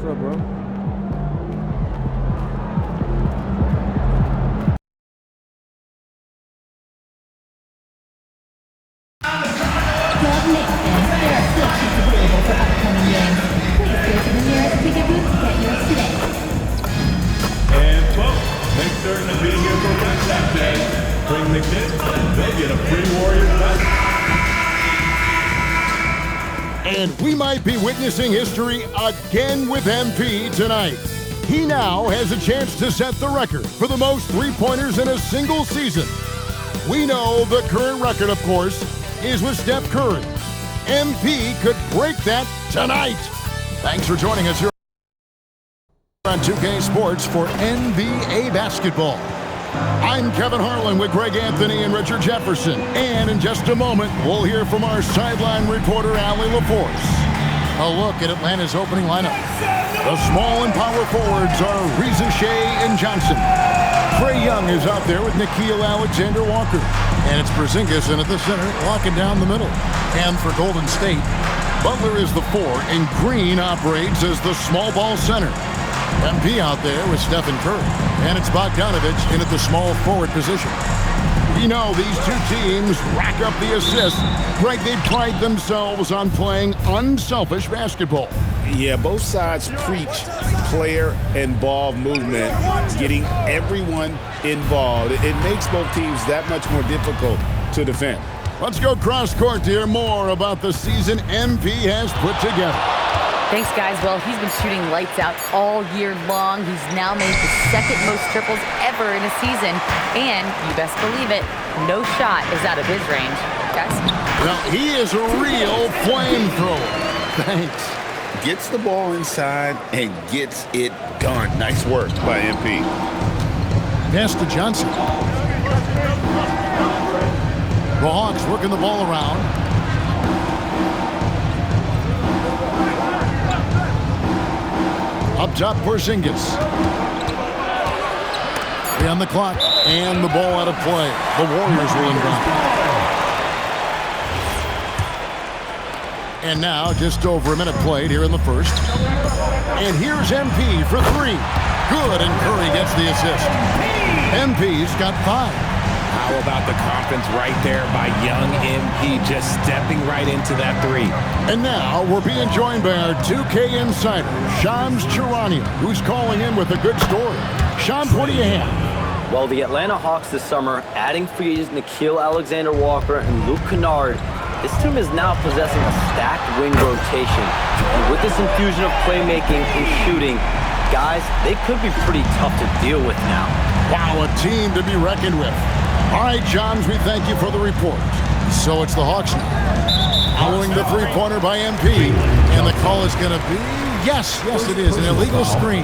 What's up, bro? And folks, make certain to be here for Wrestling Day. Bring the kids, they'll get a free Warrior pass. And we might be witnessing history again with MP tonight. He now has a chance to set the record for the most three-pointers in a single season. We know the current record, of course, is with Steph Curry. MP could break that tonight. Thanks for joining us here on 2K Sports for NBA basketball. I'm Kevin Harlan with Greg Anthony and Richard Jefferson. And in just a moment, we'll hear from our sideline reporter, Allie LaForce. A look at Atlanta's opening lineup. The small and power forwards are Reza Shea and Johnson. Trae Young is out there with Nickeil Alexander-Walker. And it's Porzingis in at the center, locking down the middle. And for Golden State, Butler is the 4, and Green operates as the small ball center. MP out there with Stephen Curry. And it's Bogdanovich in at the small forward position. We know these two teams rack up the assists. Greg, they pride themselves on playing unselfish basketball. Yeah, both sides preach player and ball movement, getting everyone involved. It makes both teams that much more difficult to defend. Let's go cross court to hear more about the season MP has put together. Thanks, guys. Well, he's been shooting lights out all year long. He's now made the second most triples ever in a season. And, you best believe it, no shot is out of his range. Guys? Well, he is a real flamethrower. Thanks. Gets the ball inside and gets it done. Nice work by MP. Pass to Johnson. The Hawks working the ball around. Up top, Porzingis. 3 on the clock, and the ball out of play. The Warriors will inbound. And now, just over a minute played here in the first. And here's MP for 3. Good, and Curry gets the assist. MP's got 5. How about the confidence right there by young MP, just stepping right into that 3. And now we're being joined by our 2K insider, Shams Charania, who's calling in with a good story. Shams, what do you have? Well, the Atlanta Hawks this summer, adding free agents Nickeil Alexander-Walker and Luke Kennard, this team is now possessing a stacked wing rotation. And with this infusion of playmaking and shooting, guys, they could be pretty tough to deal with now. Wow, a team to be reckoned with. All right, Johns, we thank you for the report. So it's the Hawks now. Following the three-pointer by MP. And the call is going to be, yes, it is, an illegal screen.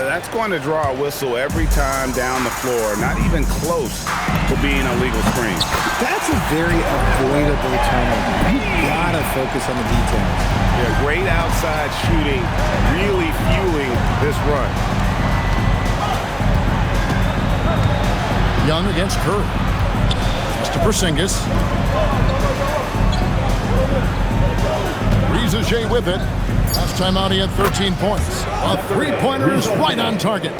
That's going to draw a whistle every time down the floor. Not even close to being a legal screen. That's a very avoidable turnover. You gotta focus on the details. Yeah, great outside shooting, really fueling this run. Young against Curry. Just to Porzingis. Riza with it. Last time out, he had 13 points. A three-pointer is right on target.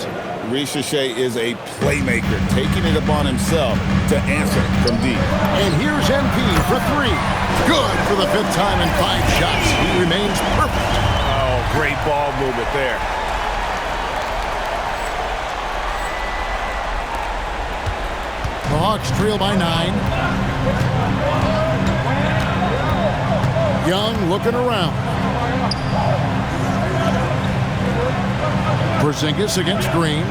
Riza is a playmaker, taking it upon himself to answer from deep. And here's MP for three. Good for the fifth time in 5 shots. He remains perfect. Oh, great ball movement there. The Hawks trail by 9. Young looking around. Porzingis against Green.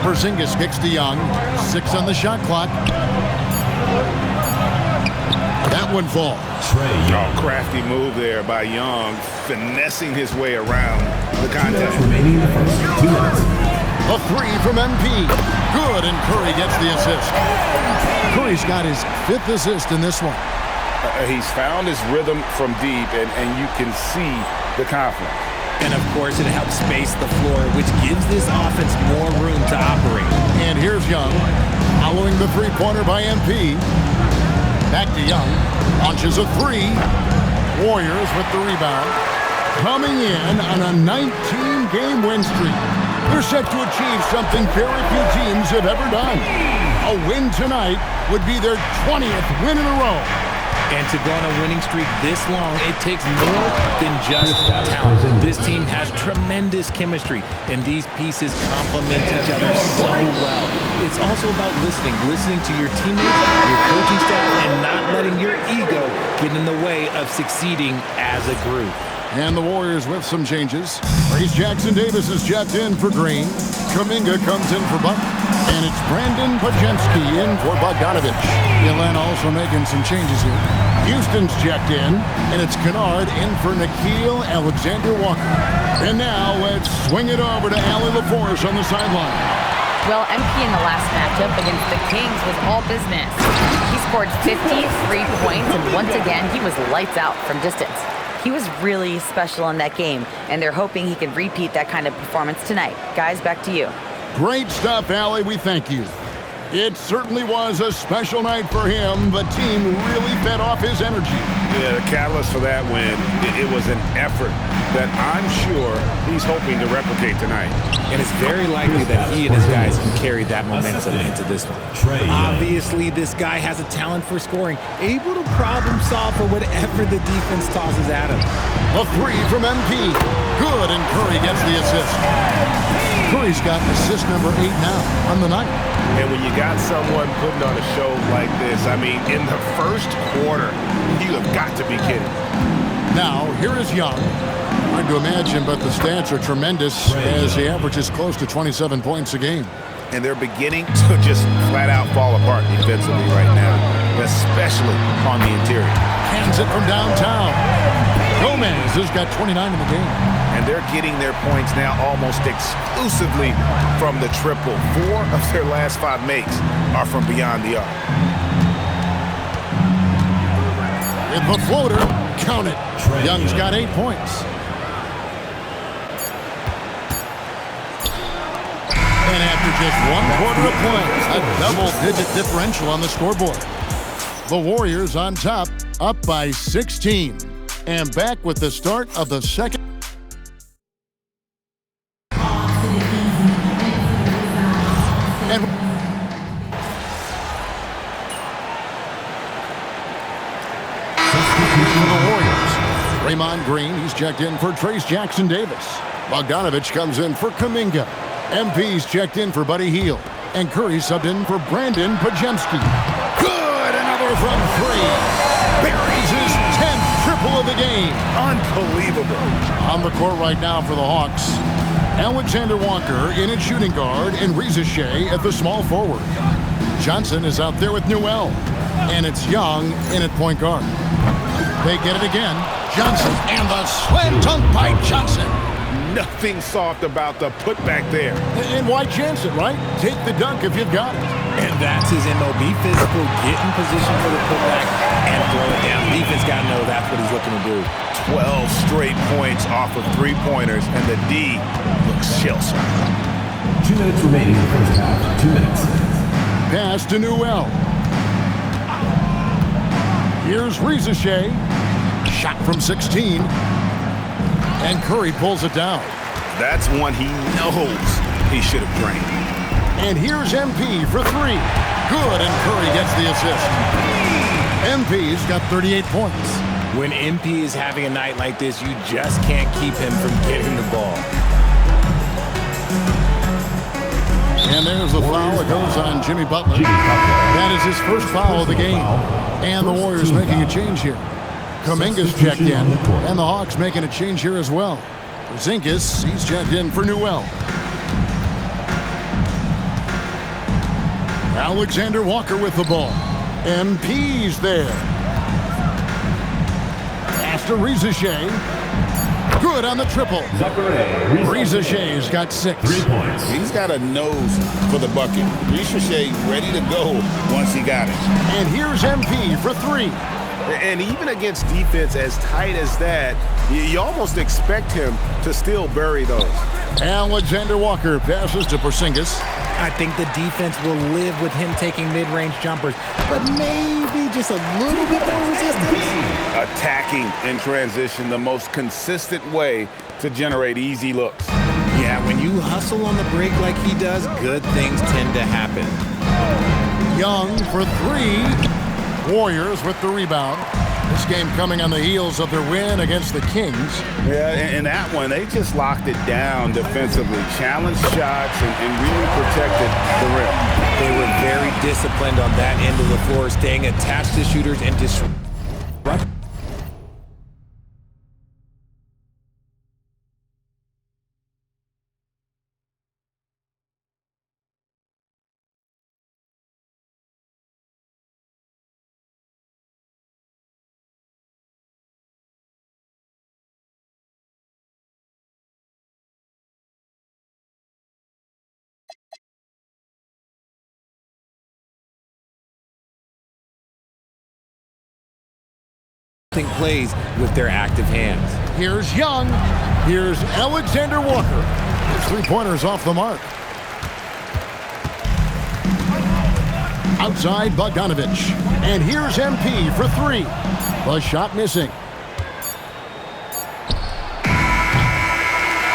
Porzingis kicks to Young. 6 on the shot clock. That one falls. Oh, crafty move there by Young, finessing his way around the contest. Remaining in the first 2 minutes. A three from MP. Good, and Curry gets the assist. Curry's got his 5th assist in this one. He's found his rhythm from deep, and you can see the confidence. And of course, it helps space the floor, which gives this offense more room to operate. And here's Young, following the three-pointer by MP. Back to Young, launches a 3. Warriors with the rebound. Coming in on a 19-game win streak. They're set to achieve something very few teams have ever done. A win tonight would be their 20th win in a row. And to go on a winning streak this long, it takes more than just talent. This team has tremendous chemistry, and these pieces complement each other so well. It's also about listening to your teammates, your coaching staff, and not letting your ego get in the way of succeeding as a group. And the Warriors with some changes. Trayce Jackson-Davis is checked in for Green. Kuminga comes in for Buck. And it's Brandon Podziemski in for Bogdanovic. Atlanta also making some changes here. Houston's checked in, and it's Kennard in for Nickeil Alexander-Walker. And now let's swing it over to Allie LaForce on the sideline. Well, MP in the last matchup against the Kings was all business. He scored 53 points, and once again, he was lights out from distance. He was really special in that game, and they're hoping he can repeat that kind of performance tonight. Guys, back to you. Great stuff, Allie. We thank you. It certainly was a special night for him. The team really fed off his energy. Yeah, the catalyst for that win, it was an effort that I'm sure he's hoping to replicate tonight. And it's very likely that he and his guys can carry that momentum into this one. Obviously, this guy has a talent for scoring, able to problem solve for whatever the defense tosses at him. A 3 from MP. Good, and Curry gets the assist. Curry's got assist number 8 now on the night. And when you got someone putting on a show like this, I mean, in the first quarter, you have got to be kidding. Now, here is Young. Hard to imagine, but the stats are tremendous as he averages close to 27 points a game. And they're beginning to just flat out fall apart defensively right now, especially on the interior. Hands it from downtown. Gomez has got 29 in the game. And they're getting their points now almost exclusively from the triple. 4 of their last 5 makes are from beyond the arc. With the floater, count it. Young's got 8 points. And after just 1 quarter of play, a double-digit differential on the scoreboard. The Warriors on top, up by 16. And back with the start of the second. And for the Warriors, Draymond Green, he's checked in for Trayce Jackson-Davis. Bogdanovic comes in for Kuminga. MP's checked in for Buddy Hield. And Curry subbed in for Brandon Podziemski. Good, another from 3. Buries his 10th triple of the game. Unbelievable. On the court right now for the Hawks, Alexander Walker in at shooting guard and Riza at the small forward. Johnson is out there with Newell. And it's Young in at point guard. They get it again. Johnson and the slam dunk by Johnson. Nothing soft about the putback there. And why chance it, right? Take the dunk if you've got it. And That's his MO. Be physical, get in position for the putback, and throw it down. Defense got to know that's what he's looking to do. 12 straight points off of three-pointers, and the D looks shell-shocked. 2 minutes remaining in the first half. 2 minutes. Pass to Newell. Here's Rizachet. Shot from 16. And Curry pulls it down. That's one he knows he should have drained. And here's MP for 3. Good, and Curry gets the assist. MP's got 38 points. When MP is having a night like this, you just can't keep him from getting the ball. And there's the foul that goes on Jimmy Butler. That is his first foul of the game. And the Warriors making a change here. Kuminga's checked in, and the Hawks making a change here as well. Porzingis, he's checked in for Newell. Alexander Walker with the ball. MP's there. Pass to Rizachet. Good on the triple. Rizachet's got 6. 3 points. He's got a nose for the bucket. Rizachet ready to go once he got it. And here's MP for 3. And even against defense as tight as that, you almost expect him to still bury those. Alexander Walker passes to Porzingis. I think the defense will live with him taking mid-range jumpers, but maybe just a little bit more resistance. Attacking in transition, the most consistent way to generate easy looks. Yeah, when you hustle on the break like he does, good things tend to happen. Young for 3. Warriors with the rebound. This game coming on the heels of their win against the Kings. Yeah, and that one, they just locked it down defensively. Challenged shots and really protected the rim. They were very disciplined on that end of the floor, staying attached to shooters and disrupting. Plays with their active hands. Here's Young. Here's Alexander Walker. His 3-pointer's off the mark. Outside Bogdanovich. And here's MP for 3. The shot missing.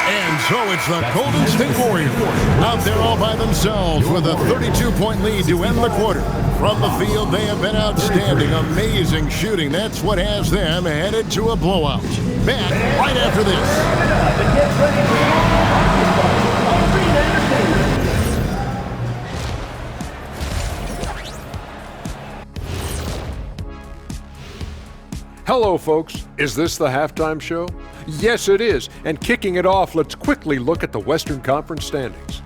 And so it's the Golden State Warriors out there all by themselves with a 32-point lead to end the quarter. From the field, they have been outstanding, amazing shooting. That's what has them headed to a blowout. Back right after this. Hello, folks. Is this the halftime show? Yes, it is. And kicking it off, let's quickly look at the Western Conference standings.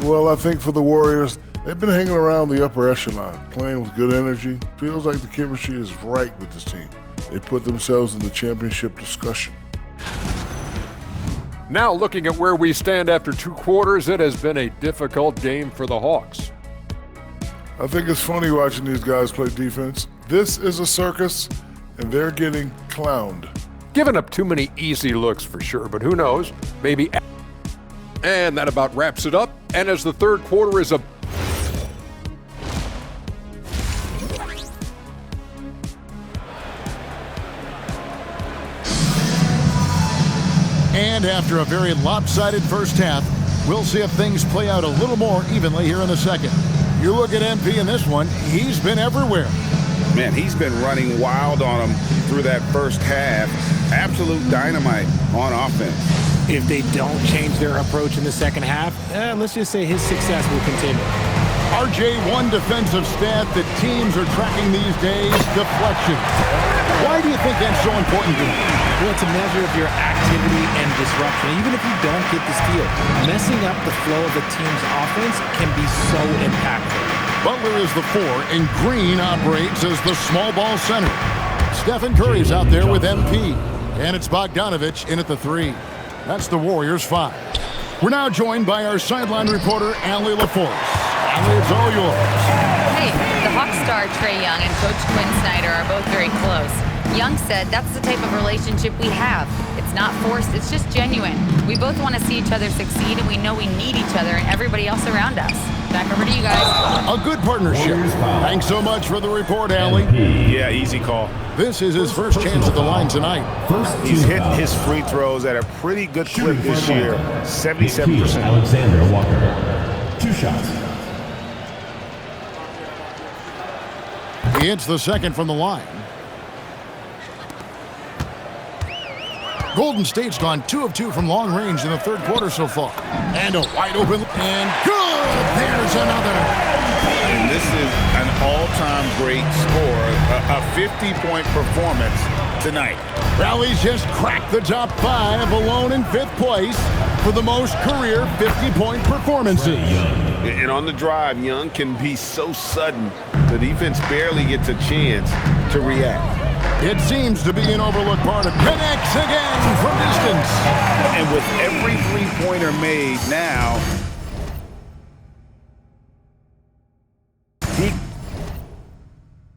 Well, I think for the Warriors, they've been hanging around the upper echelon, playing with good energy. Feels like the chemistry is right with this team. They put themselves in the championship discussion. Now looking at where we stand after 2 quarters, it has been a difficult game for the Hawks. I think it's funny watching these guys play defense. This is a circus, and they're getting clowned. Giving up too many easy looks for sure, but who knows? Maybe. And that about wraps it up. And as the third quarter is a And after a very lopsided first half, we'll see if things play out a little more evenly here in the second. You look at MP in this one, he's been everywhere. Man, he's been running wild on them through that first half. Absolute dynamite on offense. If they don't change their approach in the second half, let's just say his success will continue. RJ, one defensive stat that teams are tracking these days, deflection. Why do you think that's so important to you? Well, it's a measure of your activity and disruption. Even if you don't get the steal, messing up the flow of the team's offense can be so impactful. Butler is the 4, and Green operates as the small ball center. Stephen Curry's out there with MP, and it's Bogdanovich in at the 3. That's the Warriors' 5. We're now joined by our sideline reporter, Allie LaForce. Riley, it's all yours. Hey, the Hawks star Trae Young and Coach Quinn Snyder are both very close. Young said that's the type of relationship we have. It's not forced, it's just genuine. We both want to see each other succeed, and we know we need each other and everybody else around us. Back over to you guys. A good partnership. Thanks so much for the report, Allie. Yeah, easy call. This is his first chance at the line tonight. He's hit his free throws at a pretty good clip this year, 77%. Alexander Walker. 2 shots. He hits the second from the line. Golden State's gone 2 of 2 from long range in the third quarter so far. And a wide open, and good! There's another. And this is an all-time great score, a 50-point performance tonight. Rally's just cracked the top 5, alone in 5th place for the most career 50-point performances. And on the drive, Young can be so sudden, the defense barely gets a chance to react. It seems to be an overlooked part of connects again from distance. And with every three-pointer made now, he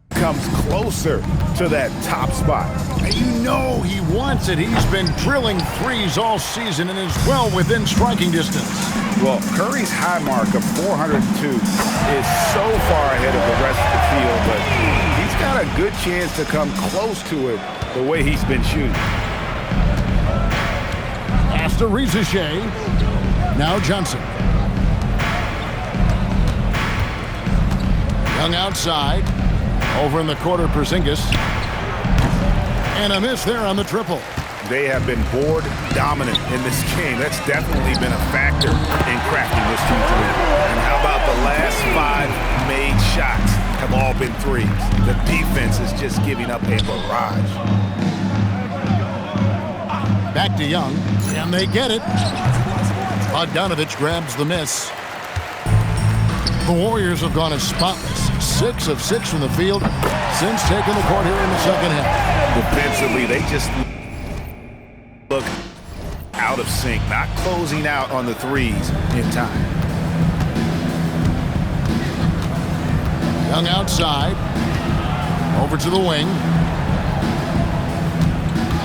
comes closer to that top spot. You know he wants it. He's been drilling threes all season and is well within striking distance. Well, Curry's high mark of 402 is so far ahead of the rest of the field, but he's got a good chance to come close to it the way he's been shooting. Pass to Rizachet. Now Johnson. Young outside. Over in the quarter, Porzingis. And a miss there on the triple. They have been board dominant in this game. That's definitely been a factor in crafting this team to win. And how about the last 5 made shots have all been threes? The defense is just giving up a barrage. Back to Young, and they get it. Bogdanovich grabs the miss. The Warriors have gone as spotless, 6 of 6 from the field since taking the court here in the second half. Defensively, they just look out of sync, not closing out on the threes in time. Young outside, over to the wing.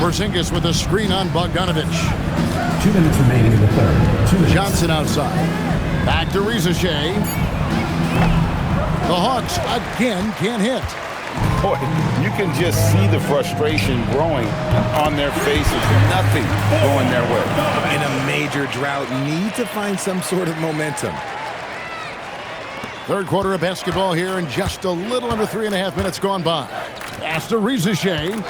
Porzingis with a screen on Bogdanovich. 2 minutes remaining in the third. 2 minutes. Johnson outside. Back to Rizachet. The Hawks again can't hit. Boy, you can just see the frustration growing on their faces. Nothing going their way. In a major drought, need to find some sort of momentum. Third quarter of basketball here, and just a little under 3.5 minutes gone by. Pass to Rizachet.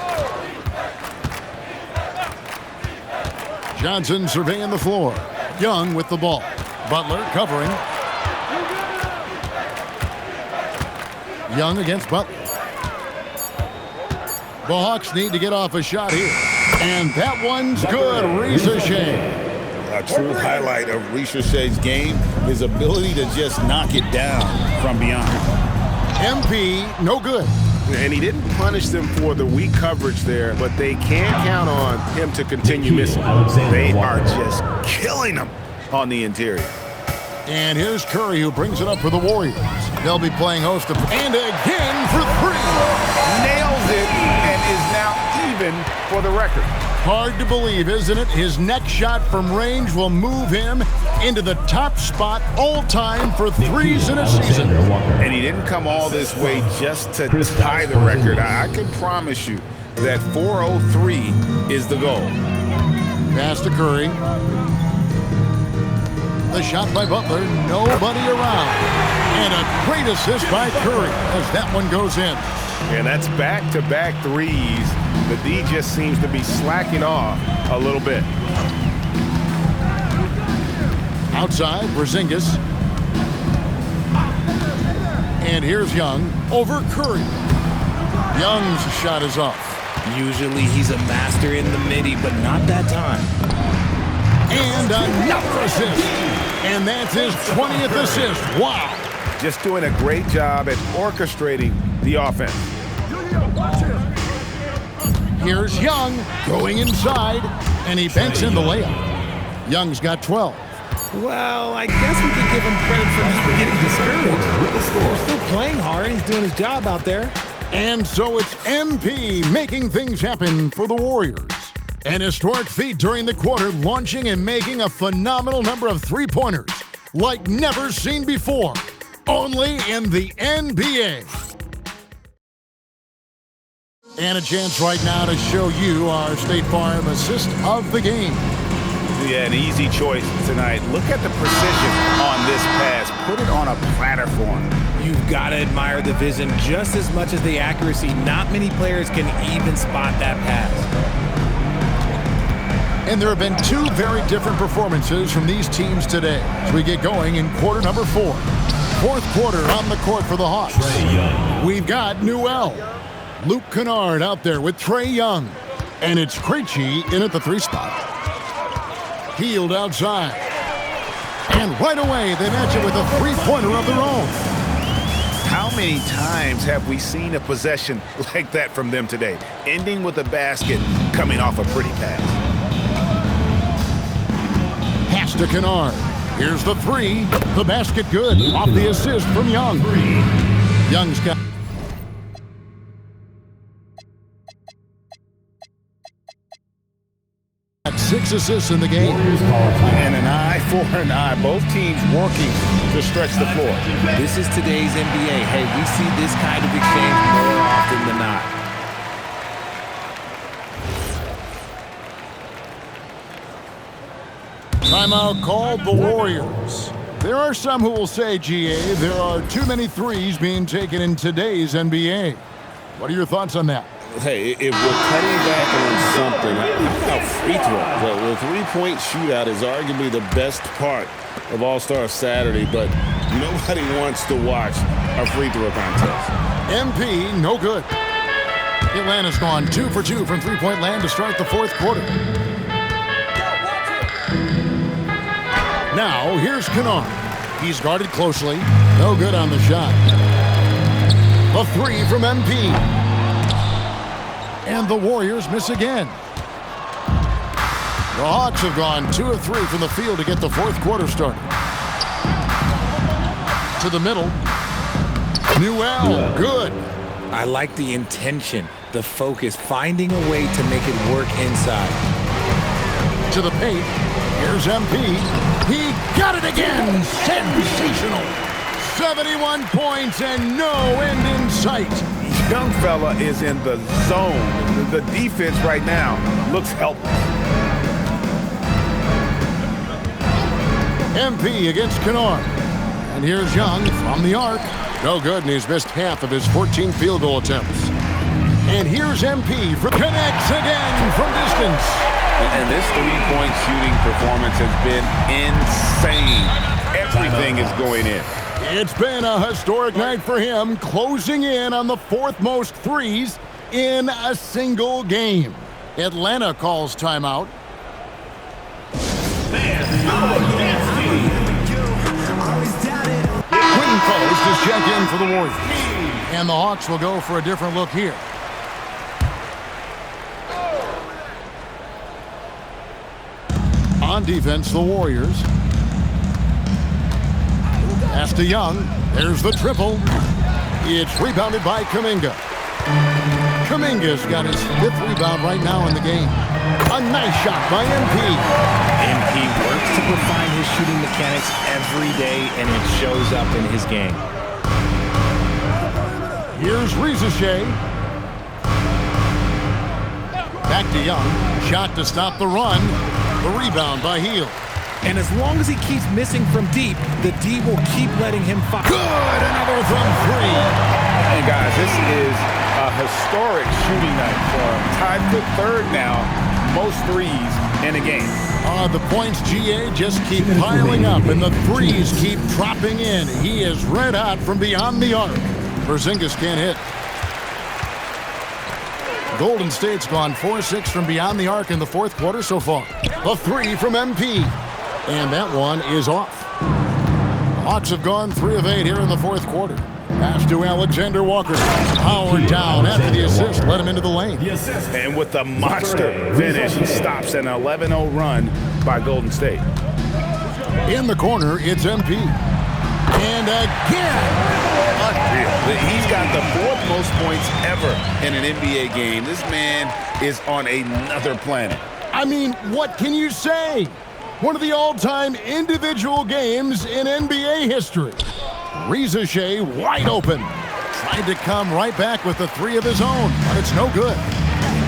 Johnson surveying the floor. Young with the ball. Butler covering. Young against Butler. The Hawks need to get off a shot here. And that one's good. Rizachet. A true highlight of Rizachet's game, his ability to just knock it down from beyond. MP, no good. And he didn't punish them for the weak coverage there, but they can't count on him to continue missing. They are just killing him on the interior. And here's Curry, who brings it up for the Warriors. They'll be playing host to, and again for 3. Nails it and is now even for the record. Hard to believe, isn't it? His next shot from range will move him into the top spot all time for threes in a season. And he didn't come all this way just to tie the record. I can promise you that 403 is the goal. Pass to Curry. The shot by Butler, nobody around. And a great assist by Curry as that one goes in. And that's back-to-back threes. The D just seems to be slacking off a little bit. Outside, Porzingis. And here's Young over Curry. Young's shot is off. Usually he's a master in the midi, but not that time. And another assist. And that's his 20th assist. Wow. Just doing a great job at orchestrating the offense. Here's Young going inside, and he banks in the layup. Young's got 12. Well, I guess we could give him credit for just getting discouraged. He's still playing hard. He's doing his job out there. And so it's MP making things happen for the Warriors. An historic feat during the quarter, launching and making a phenomenal number of three-pointers like never seen before, only in the NBA. And a chance right now to show you our State Farm assist of the game. Yeah, an easy choice tonight. Look at the precision on this pass. Put it on a platter for him. You've got to admire the vision just as much as the accuracy. Not many players can even spot that pass. And there have been two very different performances from these teams today as we get going in quarter number 4. Fourth quarter on the court for the Hawks. We've got Newell. Luke Kennard out there with Trae Young. And it's Krejci in at the 3 spot. Hield outside. And right away, they match it with a three-pointer of their own. How many times have we seen a possession like that from them today? Ending with a basket, coming off a pretty pass. Pass to Kennard. Here's the 3. The basket good. Off the assist from Young. Young's got... Six assists in the game. And an eye for an eye. Both teams working to stretch the floor. This is today's NBA. Hey, we see this kind of exchange more often than not. Timeout called the Warriors. There are some who will say, GA, there are too many threes being taken in today's NBA. What are your thoughts on that? Hey, if we're cutting back on something, how about free throw? The three-point shootout is arguably the best part of All-Star Saturday, but nobody wants to watch a free throw contest. MP, no good. Atlanta's gone 2 for 2 from three-point land to start the fourth quarter. Now, here's Kennard. He's guarded closely. No good on the shot. A 3 from MP. And the Warriors miss again. The Hawks have gone 2 of 3 from the field to get the fourth quarter started. To the middle. Newell, good. I like the intention, the focus, finding a way to make it work inside. To the paint. Here's MP. He got it again. Sensational. 71 points and no end in sight. Young fella is in the zone. The defense right now looks helpless. MP against Kennard. And here's Young from the arc. No good, and he's missed half of his 14 field goal attempts. And here's MP for connects again from distance. And this three-point shooting performance has been insane. Everything is going in. It's been a historic night for him, closing in on the 4th most threes in a single game. Atlanta calls timeout. Quentin Post is check in for the Warriors. And the Hawks will go for a different look here. On defense, the Warriors. Pass to Young. There's the triple. It's rebounded by Kuminga. Kuminga's got his 5th rebound right now in the game. A nice shot by MP. MP works to refine his shooting mechanics every day, and it shows up in his game. Here's Rizachet. Back to Young. Shot to stop the run. The rebound by Hield. And as long as he keeps missing from deep, the D will keep letting him fire. Good! Another from 3. Hey, guys, this is a historic shooting night for him. Tied for 3rd now, most threes in a game. The points, GA, just keep piling up, and the threes keep dropping in. He is red hot from beyond the arc. Porzingis can't hit. Golden State's gone 4-6 from beyond the arc in the fourth quarter so far. A 3 from MP. And that one is off. Hawks have gone 3 of 8 here in the fourth quarter. Pass to Alexander Walker. Powered down after the assist. Let him into the lane. And with a monster finish, he stops an 11-0 run by Golden State. In the corner, it's MP. And again. He's got the 4th most points ever in an NBA game. This man is on another planet. I mean, what can you say? One of the all-time individual games in NBA history. Reza Shea wide open. Tried to come right back with the 3 of his own, but it's no good.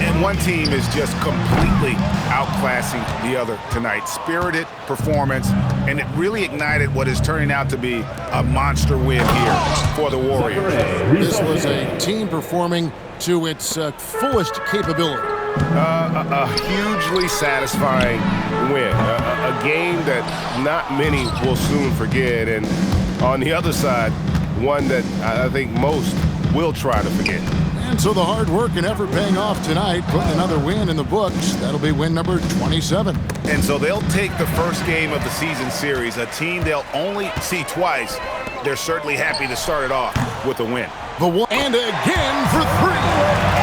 And one team is just completely outclassing the other tonight. Spirited performance, and it really ignited what is turning out to be a monster win here for the Warriors. This was a team performing to its fullest capability. A hugely satisfying win. A game that not many will soon forget. And on the other side, one that I think most will try to forget. And so the hard work and effort paying off tonight, putting another win in the books. That'll be win number 27. And so they'll take the first game of the season series, a team they'll only see twice. They're certainly happy to start it off with a win. The one and again for 3.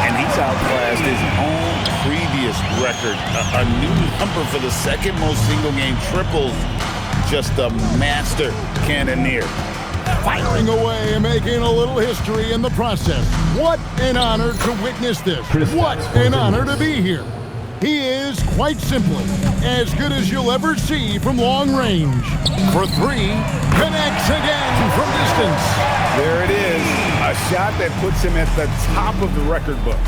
And he's outclassed his own previous record. A new number for the 2nd most single-game triples. Just a master cannoneer. Firing away and making a little history in the process. What an honor to witness this. What an honor to be here. He is, quite simply, as good as you'll ever see from long range. For 3, connects again from distance. There it is, a shot that puts him at the top of the record book.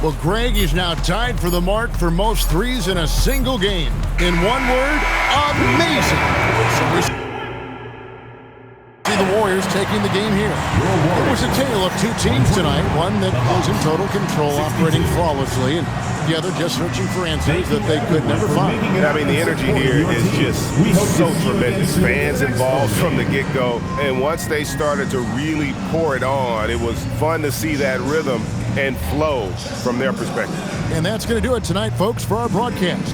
Well, Greg is now tied for the mark for most 3s in a single game. In one word, amazing. The Warriors taking the game here. It was a tale of 2 teams tonight, one that was in total control, operating flawlessly, and the other just searching for answers that they could never find. I mean, the energy here is just so tremendous. Fans involved from the get-go, and once they started to really pour it on, it was fun to see that rhythm and flow from their perspective. And that's going to do it tonight, folks, for our broadcast.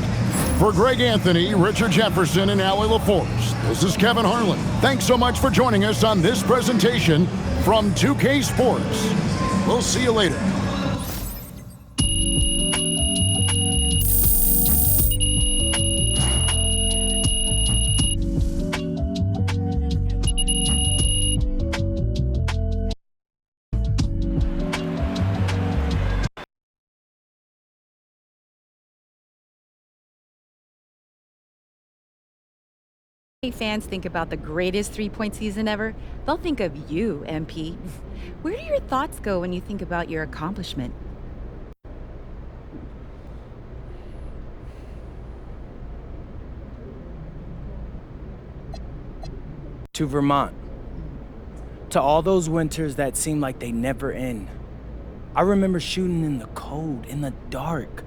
For Greg Anthony, Richard Jefferson, and Allie LaForce, this is Kevin Harlan. Thanks so much for joining us on this presentation from 2K Sports. We'll see you later. Fans think about the greatest three-point season ever, they'll think of you, MP. Where do your thoughts go when you think about your accomplishment? To Vermont. To all those winters that seemed like they never end. I remember shooting in the cold, in the dark.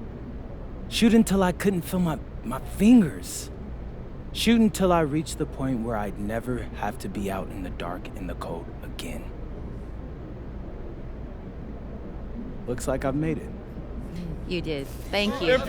Shooting till I couldn't feel my fingers. Shooting till I reached the point where I'd never have to be out in the dark and the cold again. Looks like I've made it. You did. Thank you. Let's